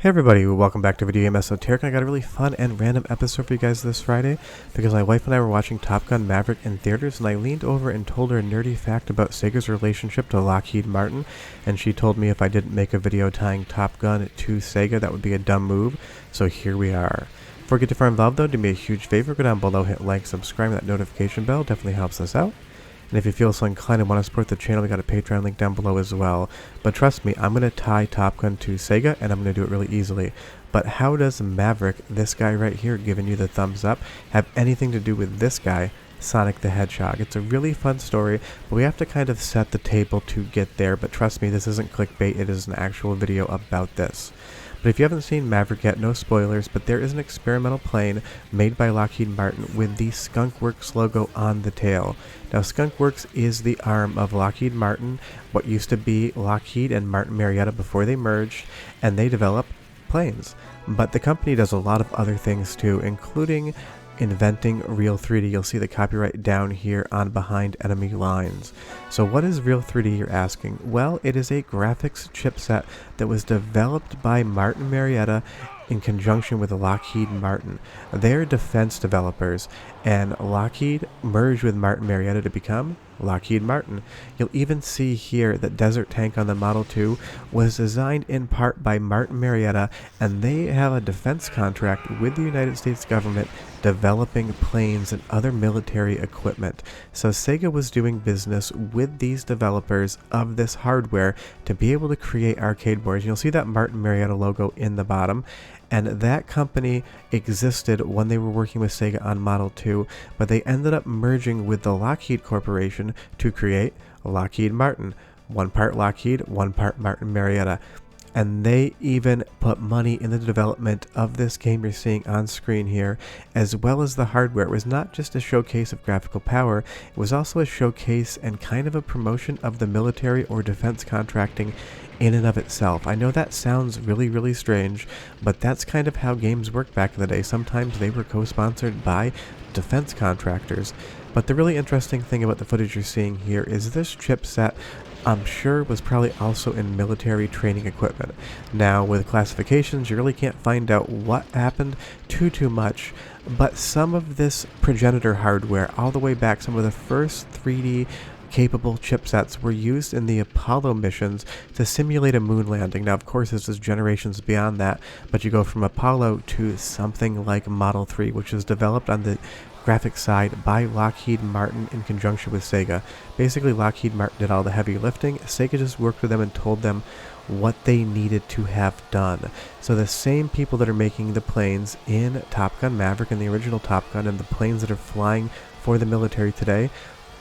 Hey everybody, welcome back to Video Game Esoteric. I got a really fun and random episode for you guys this Friday because my wife and I were watching Top Gun Maverick in theaters, and I leaned over and told her a nerdy fact about Sega's relationship to Lockheed Martin, and she told me if I didn't make a video tying Top Gun to Sega that would be a dumb move, so here we are. Before we get too far involved though, do me a huge favor, go down below, hit like, subscribe, and that notification bell definitely helps us out. And if you feel so inclined and want to support the channel, we got a Patreon link down below as well. But trust me, I'm going to tie Top Gun to Sega, and I'm going to do it really easily. But how does Maverick, this guy right here giving you the thumbs up, have anything to do with this guy, Sonic the Hedgehog? It's a really fun story, but we have to kind of set the table to get there. But trust me, this isn't clickbait, it is an actual video about this. But if you haven't seen Maverick yet, no spoilers, but there is an experimental plane made by Lockheed Martin with the Skunk Works logo on the tail. Now, Skunk Works is the arm of Lockheed Martin, what used to be Lockheed and Martin Marietta before they merged, and they develop planes. But the company does a lot of other things too, including inventing Real 3D. You'll see the copyright down here on behind enemy lines. So what is Real 3D, you're asking? Well, it is a graphics chipset that was developed by Martin Marietta in conjunction with Lockheed Martin. They're defense developers, and Lockheed merged with Martin Marietta to become Lockheed Martin. You'll even see here that Desert Tank on the Model 2 was designed in part by Martin Marietta, and they have a defense contract with the United States government developing planes and other military equipment. So Sega was doing business with these developers of this hardware to be able to create arcade boards. You'll see that Martin Marietta logo in the bottom, and that company existed when they were working with Sega on Model 2, but they ended up merging with the Lockheed Corporation to create Lockheed Martin. One part Lockheed, one part Martin Marietta. And they even put money in the development of this game you're seeing on screen here, as well as the hardware. It was not just a showcase of graphical power, it was also a showcase and kind of a promotion of the military or defense contracting in and of itself. I know that sounds really strange, but that's kind of how games worked back in the day. Sometimes they were co-sponsored by defense contractors. But the really interesting thing about the footage you're seeing here is this chipset, I'm sure, was probably also in military training equipment. Now, with classifications, you really can't find out what happened too much, but some of this progenitor hardware, all the way back, some of the first 3D capable chipsets were used in the Apollo missions to simulate a moon landing. Now, of course, this is generations beyond that, but you go from Apollo to something like Model 3, which is developed on the graphics side by Lockheed Martin in conjunction with Sega. Basically, Lockheed Martin did all the heavy lifting. Sega just worked with them and told them what they needed to have done. So the same people that are making the planes in Top Gun Maverick and the original Top Gun and the planes that are flying for the military today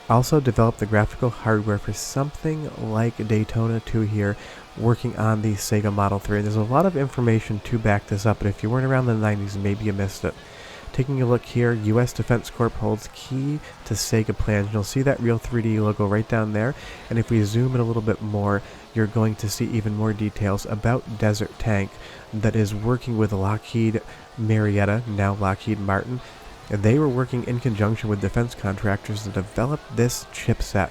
also developed the graphical hardware for something like Daytona 2 here, working on the Sega Model 3. And there's a lot of information to back this up, but if you weren't around in the 90s, maybe you missed it. Taking a look here, U.S. Defense Corp holds key to Sega plans. You'll see that Real 3D logo right down there, and if we zoom in a little bit more, you're going to see even more details about Desert Tank that is working with Lockheed Marietta, now Lockheed Martin. And they were working in conjunction with defense contractors to develop this chipset.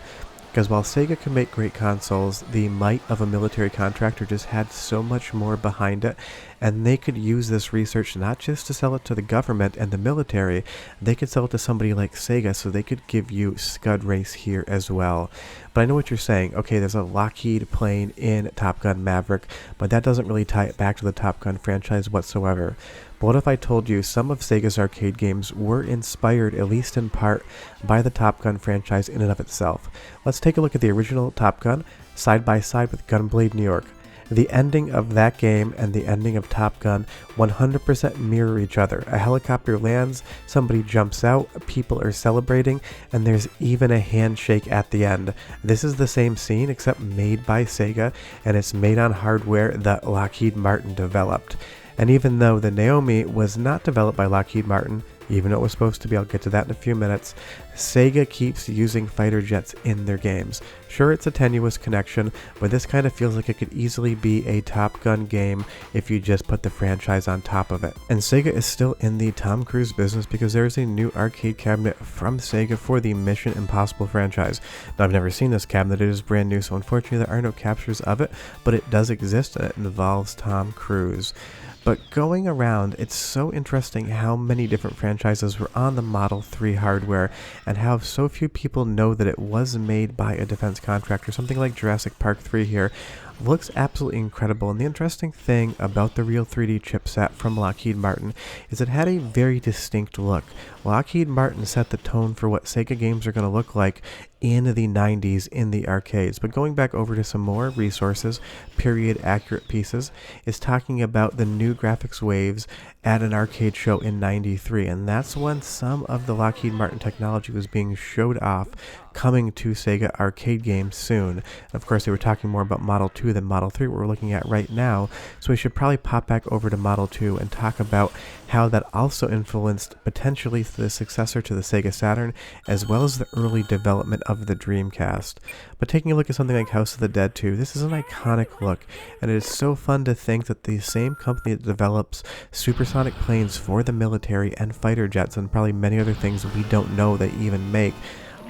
Because while Sega can make great consoles, the might of a military contractor just had so much more behind it, and they could use this research not just to sell it to the government and the military, they could sell it to somebody like Sega, so they could give you Scud Race here as well. But I know what you're saying. Okay, there's a Lockheed plane in Top Gun Maverick, but that doesn't really tie it back to the Top Gun franchise whatsoever. But what if I told you some of Sega's arcade games were inspired, at least in part, by the Top Gun franchise in and of itself? Let's take a look at the original Top Gun side by side with Gunblade New York. The ending of that game and the ending of Top Gun 100% mirror each other. A helicopter lands, somebody jumps out, people are celebrating, and there's even a handshake at the end. This is the same scene except made by Sega, and it's made on hardware that Lockheed Martin developed. And even though the Naomi was not developed by Lockheed Martin, even though it was supposed to be, I'll get to that in a few minutes, Sega keeps using fighter jets in their games. Sure, it's a tenuous connection, but this kind of feels like it could easily be a Top Gun game if you just put the franchise on top of it. And Sega is still in the Tom Cruise business because there is a new arcade cabinet from Sega for the Mission Impossible franchise. Now, I've never seen this cabinet, it is brand new, so unfortunately there are no captures of it, but it does exist and it involves Tom Cruise. But going around, it's so interesting how many different franchises were on the Model 3 hardware and how so few people know that it was made by a defense contractor. Something like Jurassic Park 3 here looks absolutely incredible, and the interesting thing about the Real 3D chipset from Lockheed Martin is it had a very distinct look. Lockheed Martin set the tone for what Sega games are going to look like in the 90s in the arcades. But going back over to some more resources, period accurate pieces, is talking about the new graphics waves at an arcade show in 93, and that's when some of the Lockheed Martin technology was being showed off coming to Sega arcade games soon. And of course, they were talking more about Model 2 than Model 3, what we're looking at right now, so we should probably pop back over to Model 2 and talk about how that also influenced potentially the successor to the Sega Saturn, as well as the early development of the Dreamcast. But taking a look at something like House of the Dead 2, this is an iconic look, and it is so fun to think that the same company that develops supersonic planes for the military and fighter jets and probably many other things we don't know they even make,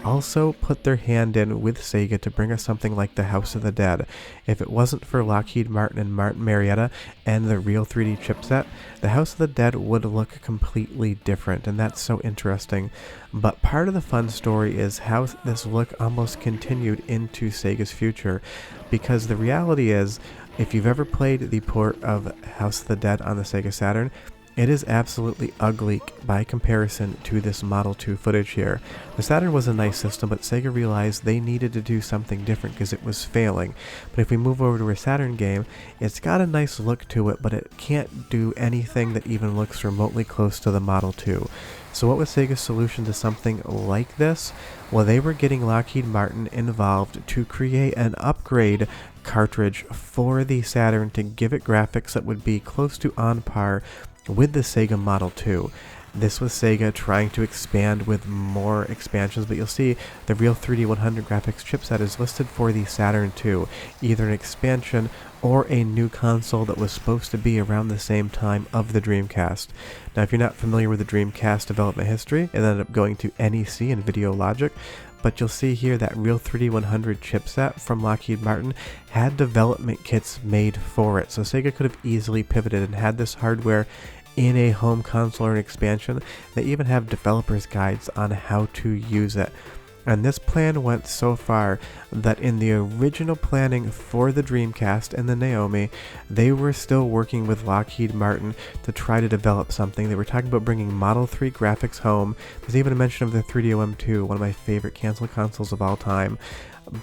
also put their hand in with Sega to bring us something like the House of the Dead. If it wasn't for Lockheed Martin and Martin Marietta and the Real 3D chipset, the House of the Dead would look completely different, and that's so interesting. But part of the fun story is how this look almost continued into Sega's future, because the reality is, if you've ever played the port of House of the Dead on the Sega Saturn, it is absolutely ugly by comparison to this Model 2 footage here. The Saturn was a nice system, but Sega realized they needed to do something different because it was failing. But if we move over to a Saturn game, it's got a nice look to it, but it can't do anything that even looks remotely close to the Model 2. So what was Sega's solution to something like this? Well, they were getting Lockheed Martin involved to create an upgrade cartridge for the Saturn to give it graphics that would be close to on par with the Sega Model 2. This was Sega trying to expand with more expansions, but you'll see the Real 3D 100 graphics chipset is listed for the Saturn II, either an expansion or a new console that was supposed to be around the same time of the Dreamcast. Now, if you're not familiar with the Dreamcast development history, it ended up going to NEC and VideoLogic, but you'll see here that Real 3D 100 chipset from Lockheed Martin had development kits made for it, so Sega could have easily pivoted and had this hardware in a home console or an expansion. They even have developers guides on how to use it. And this plan went so far that in the original planning for the Dreamcast and the Naomi, they were still working with Lockheed Martin to try to develop something. They were talking about bringing Model 3 graphics home. There's even a mention of the 3DOM2, one of my favorite cancel consoles of all time.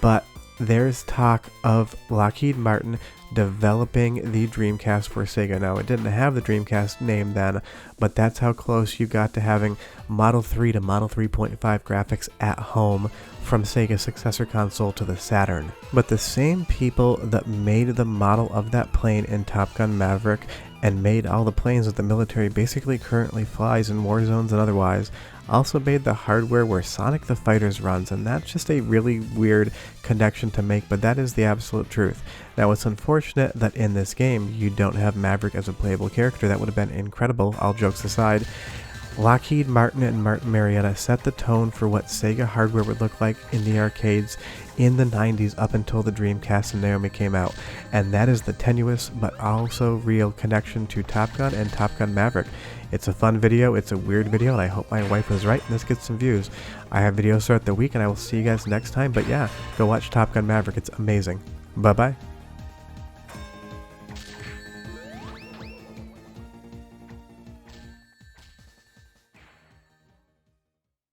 But there's talk of Lockheed Martin developing the Dreamcast for Sega. Now, it didn't have the Dreamcast name then, but that's how close you got to having Model 3 to Model 3.5 graphics at home from Sega's successor console to the Saturn. But the same people that made the model of that plane in Top Gun Maverick and made all the planes that the military basically currently flies in war zones and otherwise, also made the hardware where Sonic the Fighters runs, and that's just a really weird connection to make, but that is the absolute truth. Now, it's unfortunate that in this game you don't have Maverick as a playable character. That would have been incredible, all jokes aside. Lockheed Martin and Martin Marietta set the tone for what Sega hardware would look like in the arcades in the 90s up until the Dreamcast and Naomi came out, and that is the tenuous but also real connection to Top Gun and Top Gun Maverick. It's a fun video, it's a weird video, and I hope my wife was right and this gets some views. I have videos throughout the week, and I will see you guys next time, but yeah, go watch Top Gun Maverick, it's amazing. Bye bye.